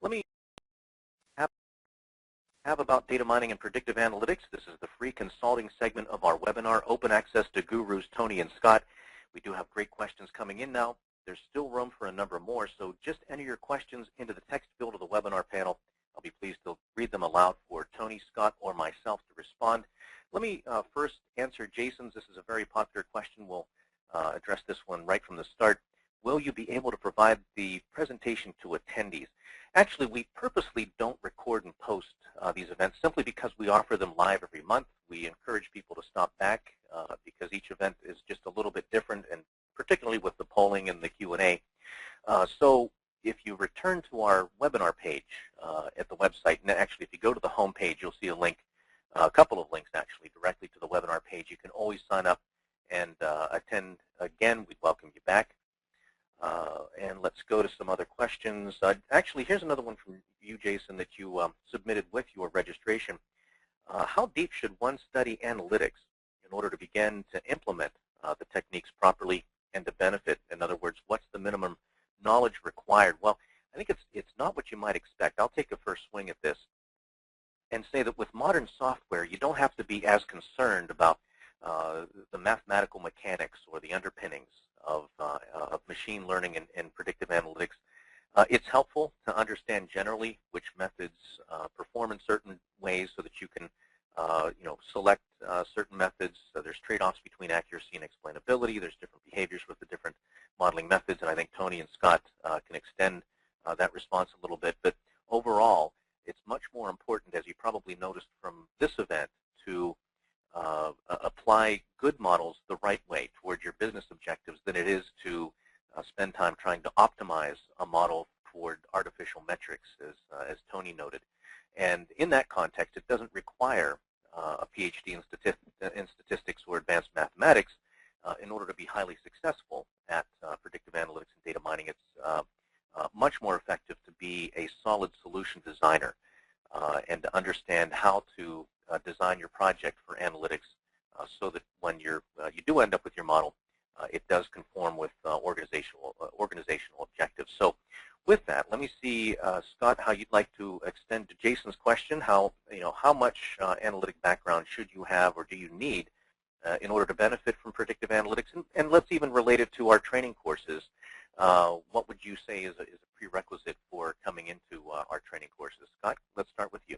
Let me have about data mining and predictive analytics. This is the free consulting segment of our webinar, Open Access to Gurus, Tony and Scott. We do have great questions coming in now. There's still room for a number more, so just enter your questions into the text field of the webinar panel. I'll be pleased to read them aloud for Tony, Scott, or myself to respond. Let me first answer Jason's. This is a very popular question. We'll address this one right from the start. Will you be able to provide the presentation to attendees? Actually, we purposely don't record and post these events simply because we offer them live every month. We encourage people to stop back because each event is just a little bit different, and particularly with the polling and the Q&A. So if you return to our webinar page at the website, and actually if you go to the home page, you'll see a link, a couple of links actually, directly to the webinar page. You can always sign up and attend again. We'd welcome you back. And let's go to some other questions. Actually, here's another one from you, Jason, that you submitted with your registration. How deep should one study analytics in order to begin to implement the techniques properly and to benefit? In other words, what's the minimum knowledge required? Well, I think it's not what you might expect. I'll take a first swing at this and say that with modern software, you don't have to be as concerned about the mathematical mechanics or the underpinnings of machine learning and predictive analytics. It's helpful to understand generally which methods perform in certain ways so that you can select certain methods. So there's trade-offs between accuracy and explainability. There's different behaviors with the different modeling methods, and I think Tony and Scott can extend that response a little bit. But overall, it's much more important, as you probably noticed from this event, to apply good models the right way toward your business objectives than it is to spend time trying to optimize a model toward artificial metrics, as Tony noted. And in that context, it doesn't require a PhD in statistics or advanced mathematics in order to be highly successful at predictive analytics and data mining. It's much more effective to be a solid solution designer and to understand how to design your project for analytics so that when you do end up with your model, it does conform with organizational objectives. So with that, let me see, Scott, how you'd like to extend to Jason's question. How much analytic background should you have or do you need in order to benefit from predictive analytics? And let's even relate it to our training courses. What would you say is a prerequisite for coming into our training courses? Scott, let's start with you.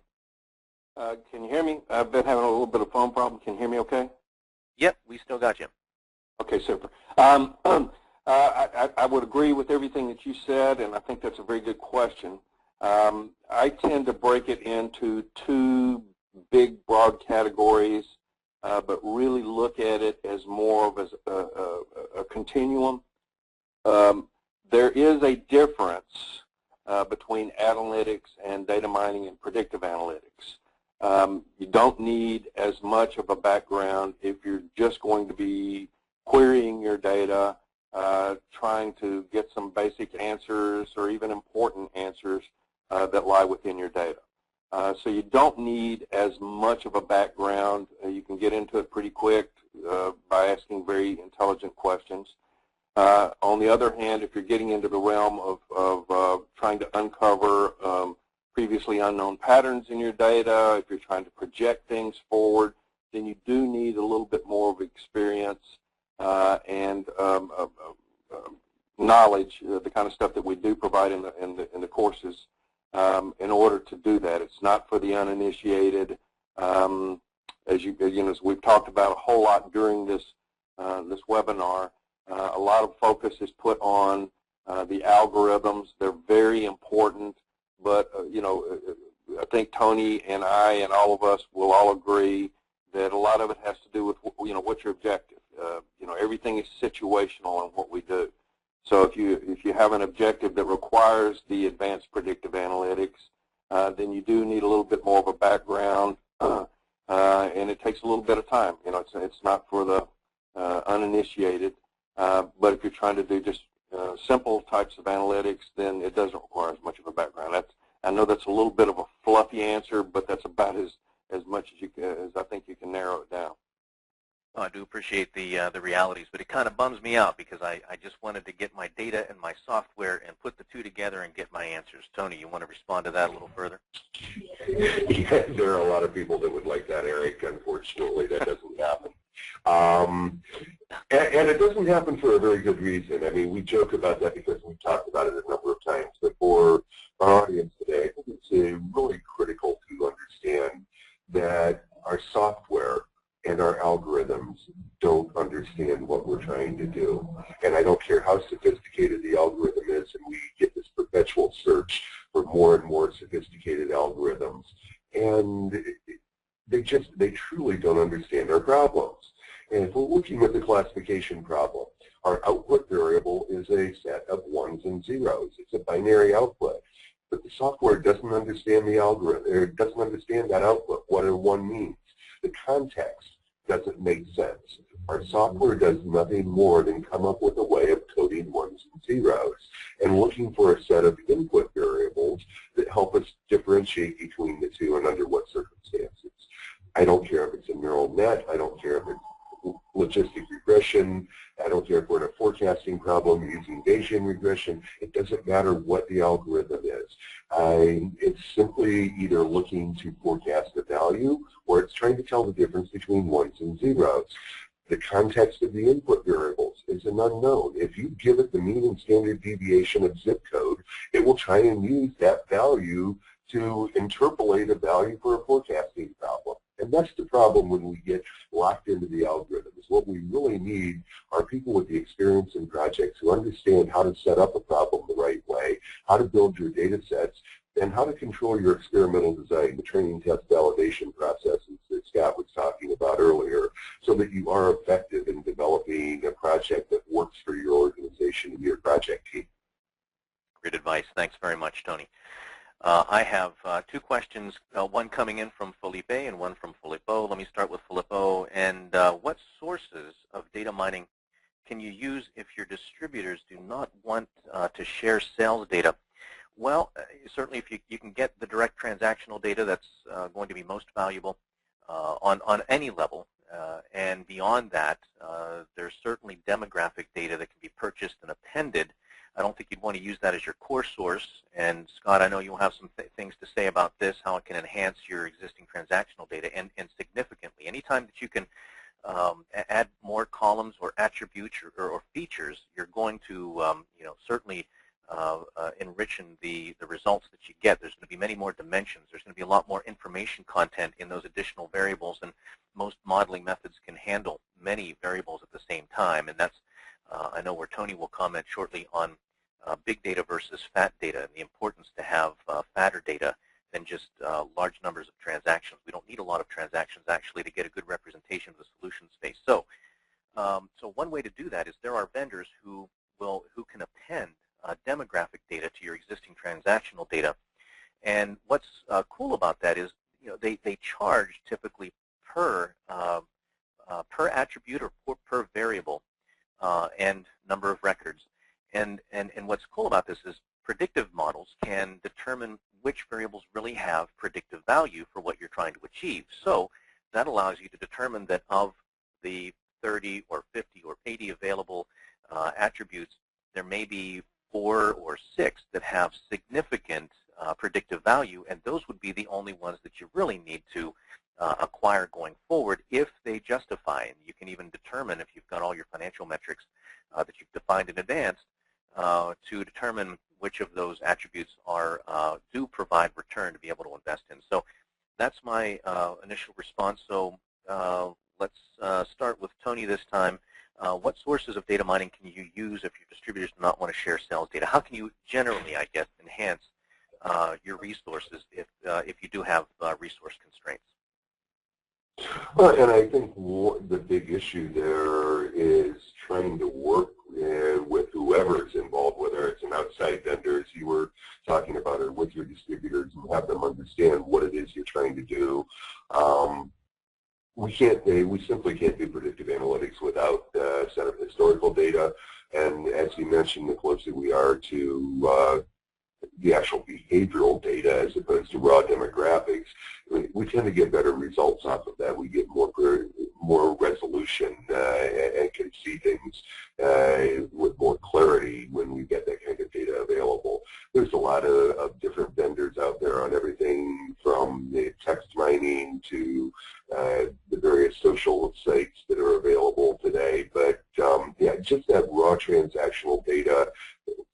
Can you hear me? I've been having a little bit of phone problem. Can you hear me okay? Yep, we still got you. Okay, super. I would agree with everything that you said, and I think that's a very good question. I tend to break it into two big, broad categories, but really look at it as more of a continuum. There is a difference between analytics and data mining and predictive analytics. You don't need as much of a background if you're just going to be querying your data, trying to get some basic answers or even important answers that lie within your data. So you don't need as much of a background. You can get into it pretty quick by asking very intelligent questions. On the other hand, if you're getting into the realm of trying to uncover previously unknown patterns in your data, if you're trying to project things forward, then you do need a little bit more of experience and knowledge, the kind of stuff that we do provide in the courses in order to do that. It's not for the uninitiated. As we've talked about a whole lot during this webinar, a lot of focus is put on the algorithms. They're very important, but I think Tony and I and all of us will all agree that a lot of it has to do with what's your objective. Everything is situational in what we do. So if you have an objective that requires the advanced predictive analytics, then you do need a little bit more of a background, and it takes a little bit of time. It's not for the uninitiated. But if you're trying to do just simple types of analytics, then it doesn't require as much of a background. I know that's a little bit of a fluffy answer, but that's about as much as I think you can narrow it down. I do appreciate the realities, but it kind of bums me out because I just wanted to get my data and my software and put the two together and get my answers. Tony, you want to respond to that a little further? Yeah, there are a lot of people that would like that, Eric. Unfortunately, that doesn't happen. And it doesn't happen for a very good reason. I mean, we joke about that because we've talked about it a number of times, but for our audience today, I think it's really critical to understand that our software and our algorithms don't understand what we're trying to do. And I don't care how sophisticated the algorithm is, and we get this perpetual search for more and more sophisticated algorithms. And they truly don't understand our problems. And if we're looking at the classification problem, our output variable is a set of ones and zeros. It's a binary output. But the software doesn't understand the algorithm, or doesn't understand that output, what a one means. The context doesn't make sense. Our software does nothing more than come up with a way of coding ones and zeros and looking for a set of input variables that help us differentiate between the two and under what circumstances. I don't care if it's a neural net. I don't care if it's logistic regression. I don't care if we're in a forecasting problem using Bayesian regression. It doesn't matter what the algorithm is. It's simply either looking to forecast a value or it's trying to tell the difference between ones and zeros. The context of the input variables is an unknown. If you give it the mean and standard deviation of zip code, it will try and use that value to interpolate a value for a forecasting problem. And that's the problem when we get locked into the algorithms. What we really need are people with the experience in projects who understand how to set up a problem the right way, how to build your data sets, and how to control your experimental design, the training, test, validation processes that Scott was talking about earlier, so that you are effective in developing a project that works for your organization and your project team. Great advice. Thanks very much, Tony. I have two questions, one coming in from Felipe and one from Filippo. Let me start with Filippo. And what sources of data mining can you use if your distributors do not want to share sales data? Well, certainly if you can get the direct transactional data, that's going to be most valuable on any level. And beyond that, there's certainly demographic data that can be purchased and appended. I don't think you'd want to use that as your core source. And Scott, I know you'll have some things to say about this, how it can enhance your existing transactional data, and significantly. Anytime that you can add more columns or attributes or features, you're going to certainly enrich the results that you get. There's going to be many more dimensions. There's going to be a lot more information content in those additional variables, and most modeling methods can handle many variables at the same time. And that's I know where Tony will comment shortly on big data versus fat data and the importance to have fatter data than just large numbers of transactions. We don't need a lot of transactions actually to get a good representation of the solution space. So, so one way to do that is there are vendors who can append demographic data to your existing transactional data. And what's cool about that is they charge typically per attribute or per variable. And number of records. And what's cool about this is predictive models can determine which variables really have predictive value for what you're trying to achieve. So that allows you to determine that of the 30 or 50 or 80 available attributes, there may be 4 or 6 that have significant predictive value, and those would be the only ones that you really need to acquire going forward if they justify. And you can even determine, if you've got all your financial metrics that you've defined in advance, to determine which of those attributes do provide return to be able to invest in. So that's my initial response. So let's start with Tony this time. What sources of data mining can you use if your distributors do not want to share sales data? How can you generally, I guess, enhance your resources if you do have resource constraints? Well, and I think the big issue there is trying to work with whoever is involved, whether it's an outside vendor, as you were talking about, or with your distributors, and have them understand what it is you're trying to do. We simply can't do predictive analytics without a set of historical data. And as you mentioned, the closer we are to the actual behavioral data as opposed to raw demographics, we tend to get better results off of that. We get more more resolution and can see things with more clarity when we get that kind of data available. There's a lot of different vendors out there on everything from the text mining to the various social sites that are available today. But yeah, just that raw transactional data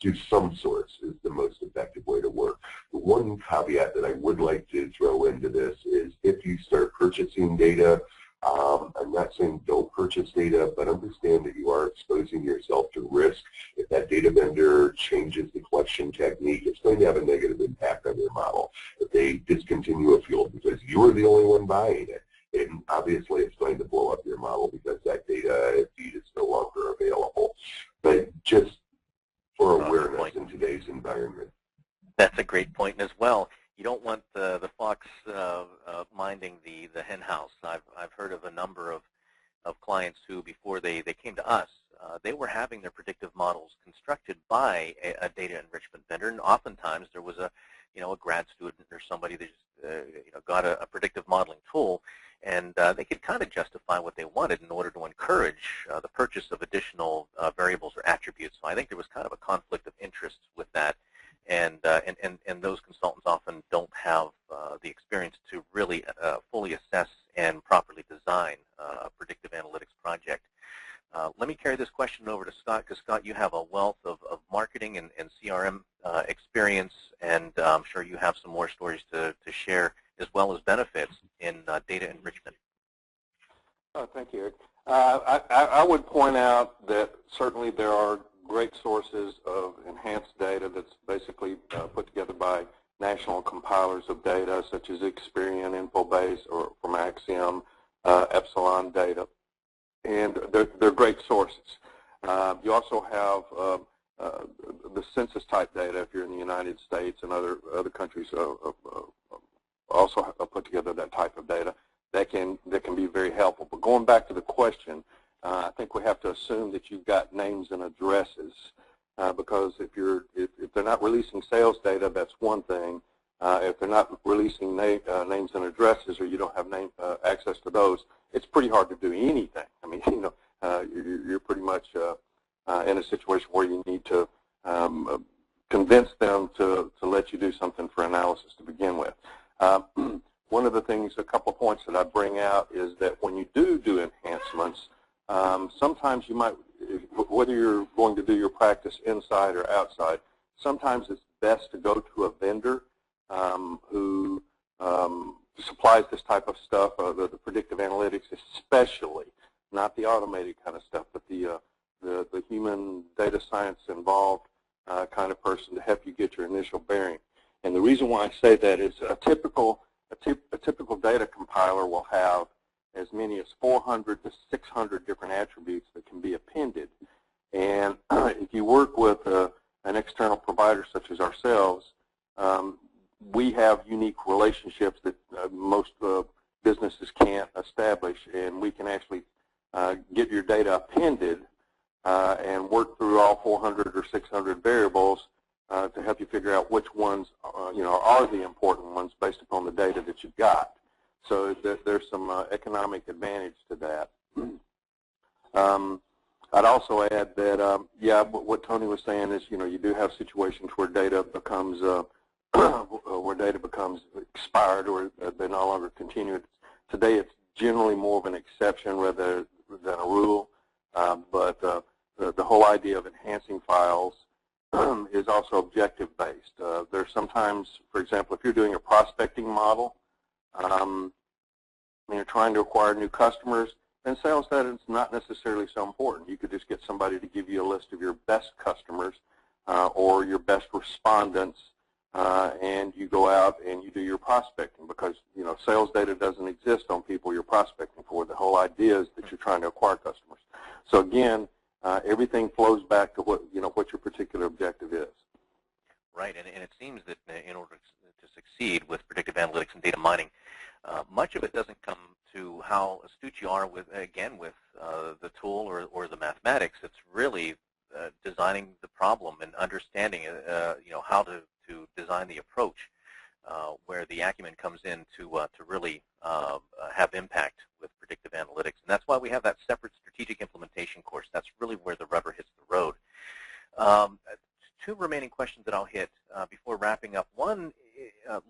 to some source is the most effective way to work. The one caveat that I would like to throw into this is if you start purchasing data, I'm not saying don't purchase data, but understand that you are exposing yourself to risk. If that data vendor changes the collection technique, it's going to have a negative impact on your model. If they discontinue a field because you are the only one buying it, and obviously it's going to blow up your model because that data feed is no longer available. But just for awareness in today's environment. That's a great point as well. You don't want the fox minding the hen house. I've heard of a number of clients who, before they came to us, they were having their predictive models constructed by a data enrichment vendor, and oftentimes there was a grad student or somebody that just got a predictive modeling tool, and they could kind of justify what they wanted in order to encourage the purchase of additional variables or attributes. So I think there was kind of a conflict of interest with that. And those consultants often don't have the experience to really fully assess and properly design a predictive analytics project. Let me carry this question over to Scott, because Scott, you have a wealth of marketing and CRM experience, and I'm sure you have some more stories to share as well as benefits in data enrichment. Thank you, Eric. I would point out that certainly there are great sources of enhanced data that's basically put together by national compilers of data such as Experian, Infobase, or from Axiom, Epsilon Data, and they're great sources. You also have the census type data if you're in the United States, and other countries also put together that type of data that can be very helpful. But going back to the question, I think we have to assume that you've got names and addresses, because if they're not releasing sales data, that's one thing. If they're not releasing names and addresses, or you don't have access to those, it's pretty hard to do anything. I mean, you're pretty much in a situation where you need to convince them to let you do something for analysis to begin with. One of the things, a couple of points that I bring out is that when you do enhancements, sometimes you might, whether you're going to do your practice inside or outside, sometimes it's best to go to a vendor who supplies this type of stuff, the predictive analytics especially, not the automated kind of stuff, but the human data science involved kind of person to help you get your initial bearing. And the reason why I say that is a typical data compiler will have as many as 400 to 600 different attributes that can be appended. And if you work with an external provider such as ourselves, we have unique relationships that most businesses can't establish, and we can actually get your data appended and work through all 400 or 600 variables to help you figure out which ones are the important ones based upon the data that you've got. So there's some economic advantage to that. I'd also add that, yeah, what Tony was saying is, you do have situations where data becomes expired, or they no longer continue. Today, it's generally more of an exception rather than a rule. But the whole idea of enhancing files is also objective-based. There's sometimes, for example, if you're doing a prospecting model, and you're trying to acquire new customers, then sales data is not necessarily so important. You could just get somebody to give you a list of your best customers or your best respondents, and you go out and you do your prospecting, because sales data doesn't exist on people you're prospecting for. The whole idea is that you're trying to acquire customers. So again, everything flows back to what your particular objective is. Right, and it seems that in order to succeed with predictive analytics and data mining, much of it doesn't come to how astute you are with the tool or the mathematics. It's really designing the problem and understanding how to design the approach. where the acumen comes in to really have impact with predictive analytics. And that's why we have that separate strategic implementation course. That's really where the rubber hits the road. Two remaining questions that I'll hit before wrapping up. One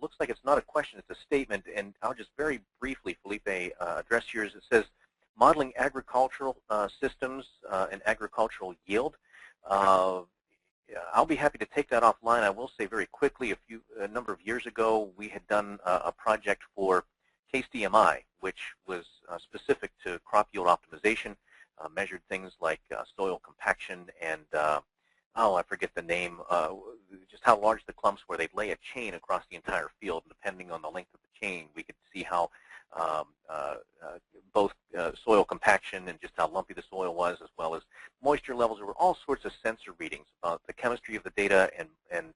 looks like it's not a question, it's a statement, and I'll just very briefly, Felipe, address yours. It says, modeling agricultural systems and agricultural yield. I'll be happy to take that offline. I will say very quickly, a number of years ago, we had done a project for CaseDMI, which was specific to crop yield optimization, measured things like soil compaction and, I forget the name, just how large the clumps were. They'd lay a chain across the entire field, and depending on the length of the chain, we could see how both soil compaction and just how lumpy the soil was, as well as moisture levels. There were all sorts of sensor readings about the chemistry of the data and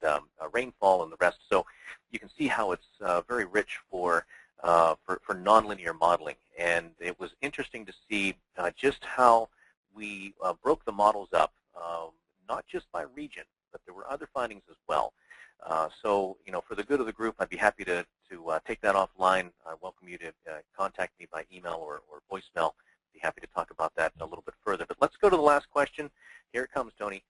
rainfall and the rest. So you can see how it's very rich for nonlinear modeling. And it was interesting to see just how we broke the models up, not just by region, but there were other findings as well. So, for the good of the group, I'd be happy to take that offline. I welcome you to contact me by email or voicemail. I'd be happy to talk about that a little bit further. But let's go to the last question. Here it comes, Tony.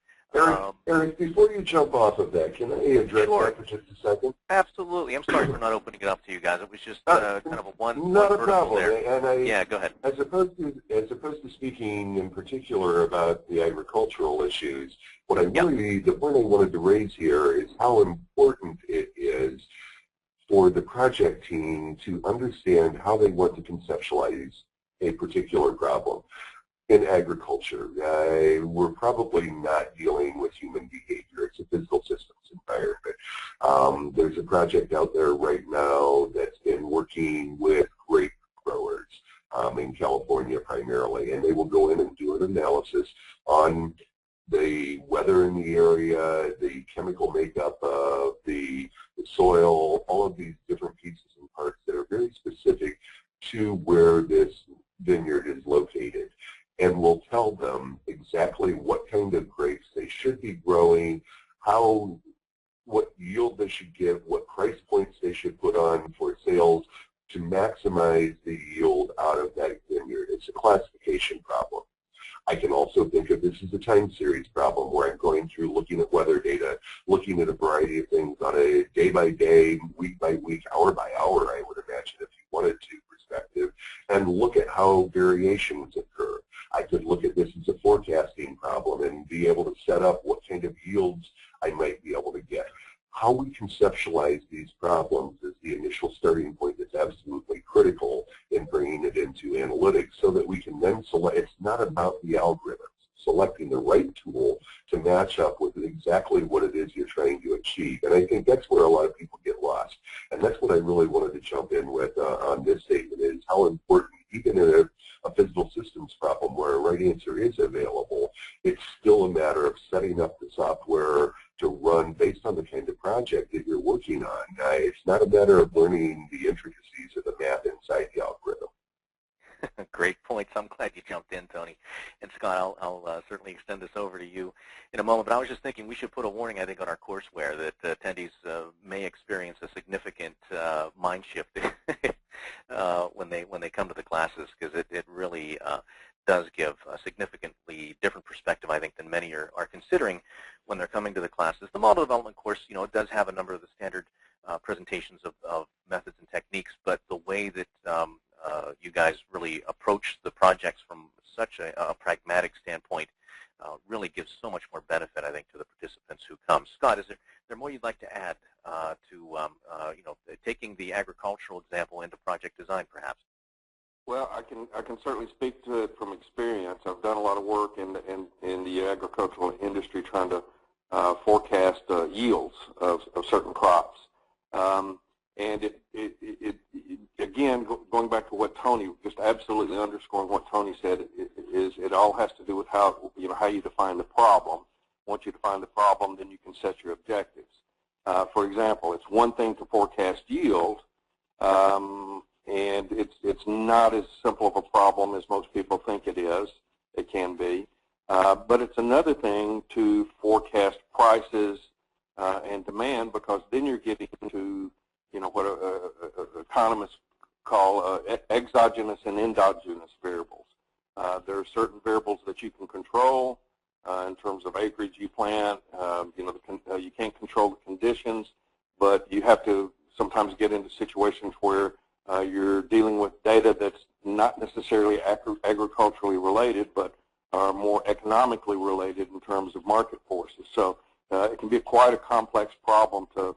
Eric, before you jump off of that, can I address that for just a second? Absolutely. I'm sorry for not opening it up to you guys. It was just kind of a one. Not a problem. And yeah, go ahead. As opposed to speaking in particular about the agricultural issues, the point I wanted to raise here is how important it is for the project team to understand how they want to conceptualize a particular problem. In agriculture, we're probably not dealing with human behavior. It's a physical systems environment. There's a project out there right now that's been working with grape growers in California primarily, and they will go in and do an analysis on the weather in the area, the chemical makeup of the soil, all of these different pieces and parts that are very specific to where this vineyard is located. And will tell them exactly what kind of grapes they should be growing, what yield they should get, what price points they should put on for sales to maximize the yield out of that vineyard. It's a classification problem. I can also think of this as a time series problem where I'm going through looking at weather data, looking at a variety of things on a day-by-day, week-by-week, hour-by-hour, I would imagine, if you wanted to, perspective, and look at how variations occur. I could look at this as a forecasting problem and be able to set up what kind of yields I might be able to get. How we conceptualize these problems is the initial starting point that's absolutely critical in bringing it into analytics so that we can then select. It's not about the algorithms. Selecting the right tool to match up with exactly what it is you're trying to achieve. And I think that's where a lot of people get lost. And that's what I really wanted to jump in with on this statement is how important, even in a physical systems problem where a right answer is available, it's still a matter of setting up the software to run based on the kind of project that you're working on. It's not a matter of learning the intricacies of the math inside the algorithm. Great points. I'm glad you jumped in, Tony. And Scott, I'll certainly extend this over to you in a moment. But I was just thinking we should put a warning, I think, on our courseware that attendees may experience a significant mind shift when they come to the classes, because it really does give a significantly different perspective, I think, than many are considering when they're coming to the classes. The model development course, it does have a number of the standard presentations of methods and techniques, but the way that you guys really approach the projects from such a pragmatic standpoint really gives so much more benefit, I think, to the participants who come. Scott, is there more you'd like to add to taking the agricultural example into project design, perhaps? Well, I can certainly speak to it from experience. I've done a lot of work in the agricultural industry trying to forecast yields of certain crops. And again, going back to what Tony, just absolutely underscoring what Tony said, it all has to do with how you define the problem. Once you define the problem, then you can set your objectives. For example, it's one thing to forecast yield, and it's not as simple of a problem as most people think it is. It can be. But it's another thing to forecast prices and demand, because then you're getting into economists call exogenous and endogenous variables. There are certain variables that you can control in terms of acreage you plant. You can't control the conditions, but you have to sometimes get into situations where you're dealing with data that's not necessarily agriculturally related, but are more economically related in terms of market forces. So it can be quite a complex problem to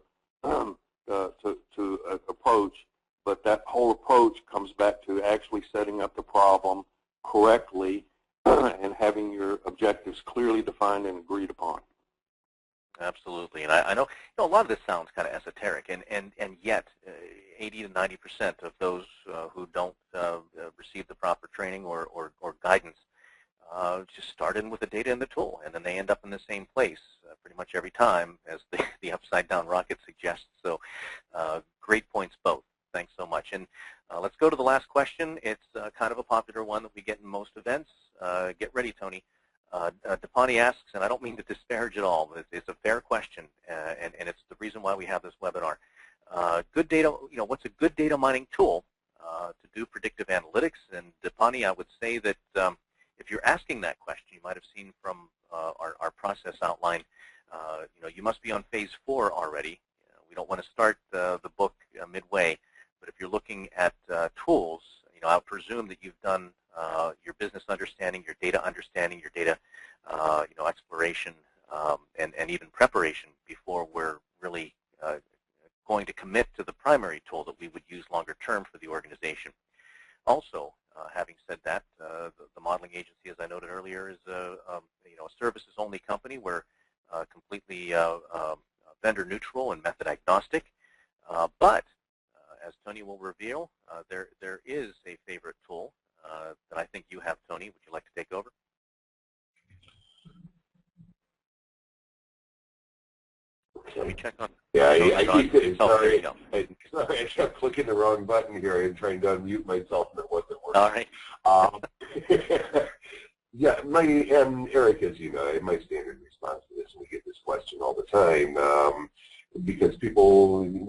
approach, but that whole approach comes back to actually setting up the problem correctly and having your objectives clearly defined and agreed upon. Absolutely, and I know, a lot of this sounds kind of esoteric, and yet 80 to 90% of those who don't receive the proper training or guidance just start in with the data and the tool, and then they end up in the same place pretty much every time, as the upside down rocket suggests. So great points both. Thanks so much. And let's go to the last question. It's kind of a popular one that we get in most events. Get ready, Tony. Dapani asks, and I don't mean to disparage at all, but it's a fair question, and it's the reason why we have this webinar. Good data, what's a good data mining tool to do predictive analytics? And Dapani, I would say that if you're asking that question, you might have seen from our process outline, you must be on phase 4 already. We don't want to start the book midway, but if you're looking at tools, I'll presume that you've done your business understanding, your data exploration, and even preparation before we're really going to commit to the primary tool that we would use longer term for the organization. Also, having said that, the modeling agency, as I noted earlier, is a services-only company. We're completely vendor neutral and method agnostic, but as Tony will reveal, there is a favorite tool that I think you have, Tony. Would you like to take over? Let me check on. Yeah, I keep sorry. I kept clicking the wrong button here and trying to unmute myself, and it wasn't working. All right. Yeah, and Eric, as you know, my standard response to this, and we get this question all the time, because we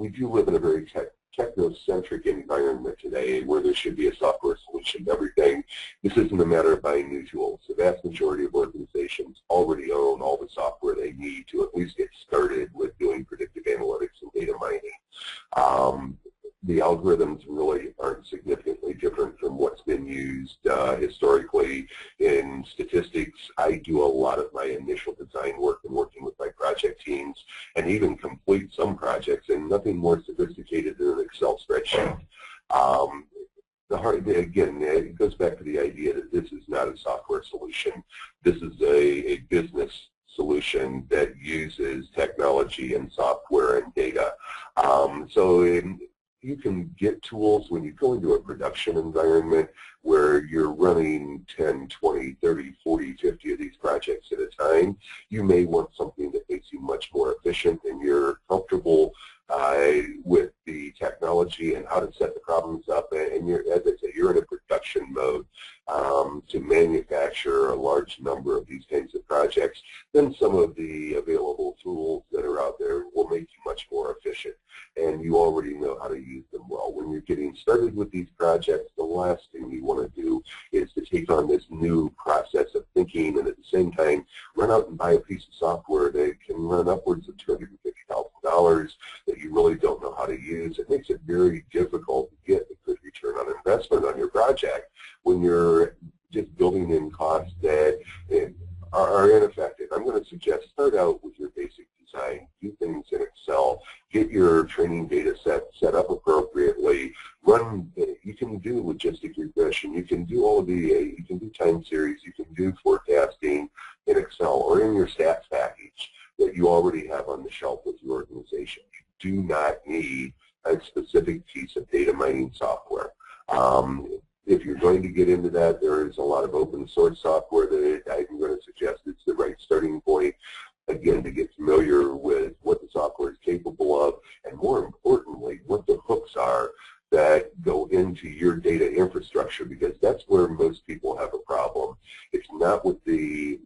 do live in a very technocentric environment today where there should be a software solution to everything. This isn't a matter of buying new tools. The vast majority of organizations already own all the software they need to at least get started with doing predictive analytics and data mining. The algorithms really aren't significantly different from what's been used historically in statistics. I do a lot of my initial design work and working with my project teams, and even complete some projects, and nothing more sophisticated than an Excel spreadsheet. Again, it goes back to the idea that this is not a software solution. This is a business solution that uses technology and software and data. You can get tools when you go into a production environment where you're running 10, 20, 30, 40, 50 of these projects at a time. You may want something that makes you much more efficient, and you're comfortable with the technology and how to set the problems up, and as I say, you're in a production mode to manufacture a large number of these kinds of projects. Then some of the available tools that are out there will make you much more efficient, and you already know how to use them well. When you're getting started with these projects, the last thing you want to do is to take on this new process of thinking and at the same time run out and buy a piece of software that can run upwards of $250,000 that you really don't know how to use. It makes it very difficult to get a good return on investment on your project when you're just building in costs that are ineffective. I'm going to suggest start out with your basic design, do things in Excel, get your training data set up appropriately, you can do logistic regression, you can do all of you can do time series, you can do forecasting in Excel or in your stats package that you already have on the shelf with your organization. You do not need a specific piece of data mining software. If you're going to get into that, there is a lot of open source software that I'm going to suggest it's the right starting point, again, to get familiar with what the software is capable of, and more importantly, what the hooks are that go into your data infrastructure, because that's where most people have a problem. It's not with the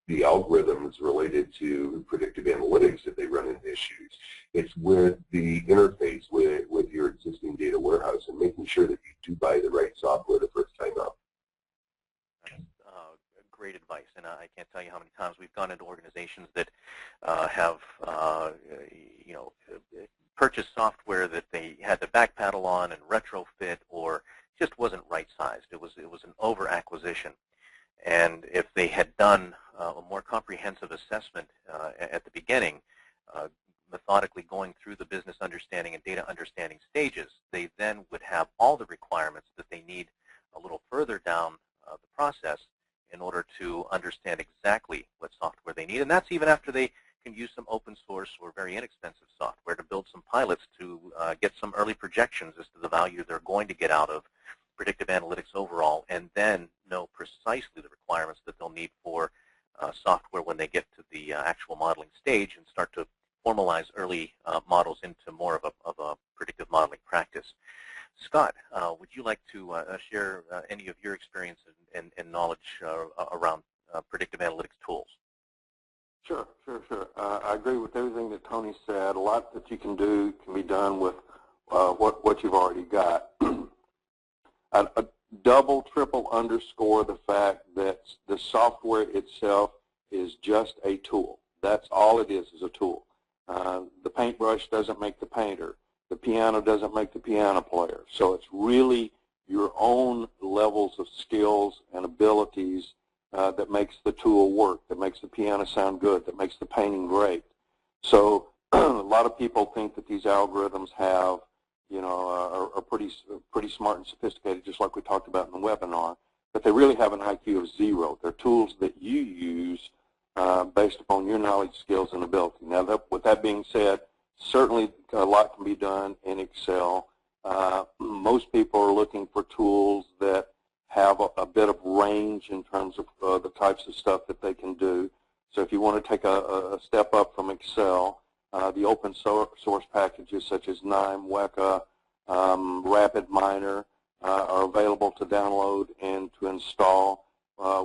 algorithms related to predictive analytics that they run into issues. It's with the interface with your existing data warehouse and making sure that you do buy the right software the first time out. Great advice, and I can't tell you how many times we've gone into organizations that have, purchased software that they had to backpedal on and retrofit, or just wasn't right-sized. It was an over-acquisition, and if they had done a more comprehensive assessment at the beginning, methodically going through the business understanding and data understanding stages, they then would have all the requirements that they need a little further down the process in order to understand exactly what software they need. And that's even after they can use some open source or very inexpensive software to build some pilots to get some early projections as to the value they're going to get out of predictive analytics overall, and then know precisely the requirements that they'll need for software when they get to the actual modeling stage and start to formalize early models into more of a predictive modeling practice. Scott, would you like to share any of your experience and knowledge around predictive analytics tools? Sure. I agree with everything that Tony said. A lot that you can do can be done with what you've already got. I double, triple underscore the fact that the software itself is just a tool. That's all it is a tool. The paintbrush doesn't make the painter. The piano doesn't make the piano player. So it's really your own levels of skills and abilities that makes the tool work, that makes the piano sound good, that makes the painting great. So a lot of people think that these algorithms have, are pretty smart and sophisticated, just like we talked about in the webinar, but they really have an IQ of 0. They're tools that you use based upon your knowledge, skills, and ability. Now, with that being said, certainly a lot can be done in Excel. Most people are looking for tools that have a bit of range in terms of the types of stuff that they can do. So if you want to take a step up from Excel, the open source packages such as KNIME, Weka, RapidMiner are available to download and to install,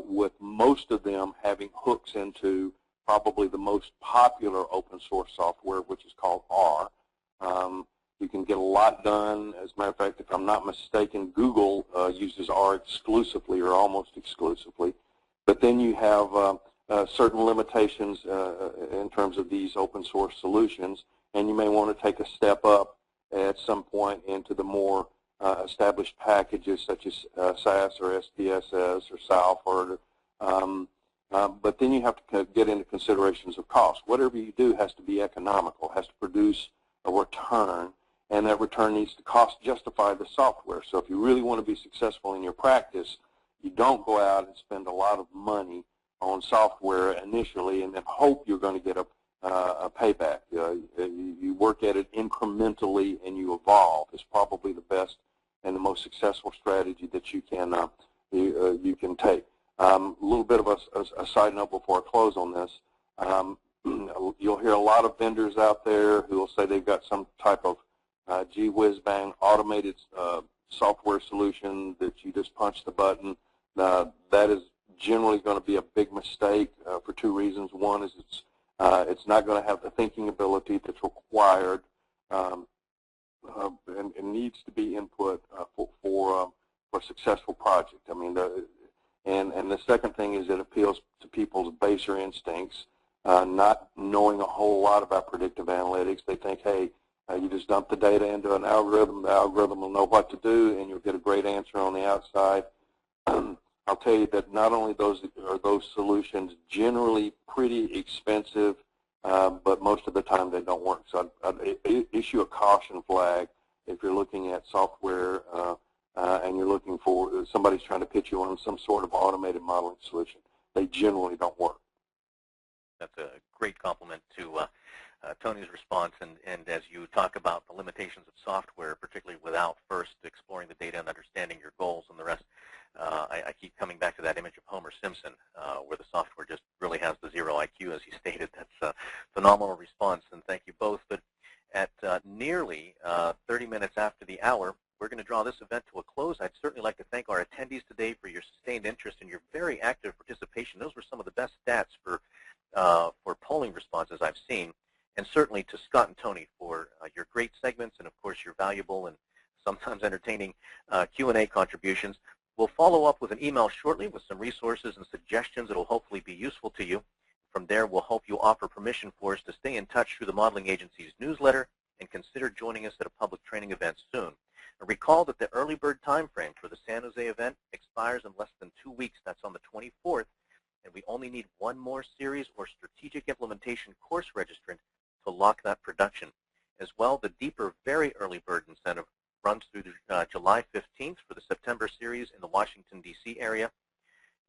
with most of them having hooks into probably the most popular open source software, which is called R. You can get a lot done. As a matter of fact, if I'm not mistaken, Google uses R exclusively or almost exclusively. But then you have certain limitations in terms of these open source solutions, and you may want to take a step up at some point into the more established packages such as SAS or SPSS or Salford. But then you have to get into considerations of cost. Whatever you do has to be economical, has to produce a return, and that return needs to cost justify the software. So if you really want to be successful in your practice, you don't go out and spend a lot of money on software initially and then hope you're going to get a payback. You work at it incrementally and you evolve is probably the best and the most successful strategy that you can take. A little bit of a side note before I close on this. You'll hear a lot of vendors out there who will say they've got some type of gee whiz bang automated software solution that you just punch the button. That is generally going to be a big mistake for two reasons. One is it's not going to have the thinking ability that's required and needs to be input for a successful project. I mean, and the second thing is it appeals to people's baser instincts, not knowing a whole lot about predictive analytics. They think, hey, you just dump the data into an algorithm, the algorithm will know what to do, and you'll get a great answer on the outside. I'll tell you that not only are those solutions generally pretty expensive, but most of the time they don't work. So I'd issue a caution flag if you're looking at software and you're looking for somebody's trying to pitch you on some sort of automated modeling solution. They generally don't work. That's a great compliment to Tony's response, and as you talk about the limitations of software, particularly without first exploring the data and understanding your goals and the rest, I keep coming back to that image of Homer Simpson, where the software just really has the 0 IQ, as you stated. That's a phenomenal response, and thank you both. But at nearly 30 minutes after the hour, we're going to draw this event to a close. I'd certainly like to thank our attendees today for your sustained interest and your very active participation. Those were some of the best stats for polling responses I've seen. And certainly to Scott and Tony for your great segments and, of course, your valuable and sometimes entertaining Q&A contributions. We'll follow up with an email shortly with some resources and suggestions that will hopefully be useful to you. From there, we'll hope you offer permission for us to stay in touch through the Modeling Agency's newsletter and consider joining us at a public training event soon. And recall that the early bird time frame for the San Jose event expires in less than 2 weeks. That's on the 24th, and we only need one more series or strategic implementation course registrant to lock that production. As well, the deeper, very early bird incentive runs through July 15th for the September series in the Washington, D.C. area.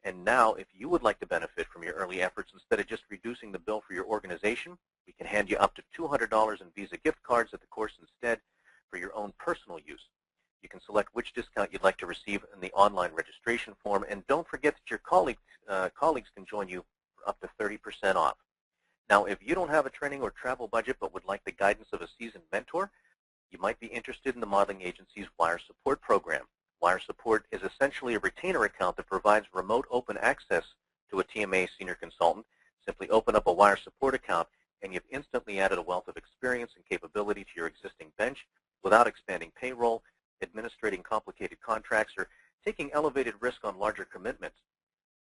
And now, if you would like to benefit from your early efforts, instead of just reducing the bill for your organization, we can hand you up to $200 in Visa gift cards at the course instead for your own personal use. You can select which discount you'd like to receive in the online registration form, and don't forget that your colleagues can join you for up to 30% off. Now, if you don't have a training or travel budget but would like the guidance of a seasoned mentor, you might be interested in the Modeling Agency's Wire Support program. Wire Support is essentially a retainer account that provides remote open access to a TMA senior consultant. Simply open up a Wire Support account, and you've instantly added a wealth of experience and capability to your existing bench without expanding payroll, administrating complicated contracts, or taking elevated risk on larger commitments.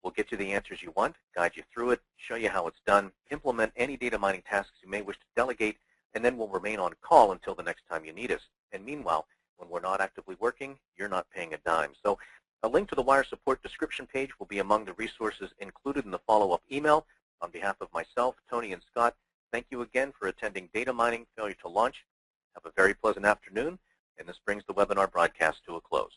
We'll get you the answers you want, guide you through it, show you how it's done, implement any data mining tasks you may wish to delegate, and then we'll remain on call until the next time you need us. And meanwhile, when we're not actively working, you're not paying a dime. So a link to the Wire Support description page will be among the resources included in the follow-up email. On behalf of myself, Tony, and Scott, thank you again for attending Data Mining Failure to Launch. Have a very pleasant afternoon, and this brings the webinar broadcast to a close.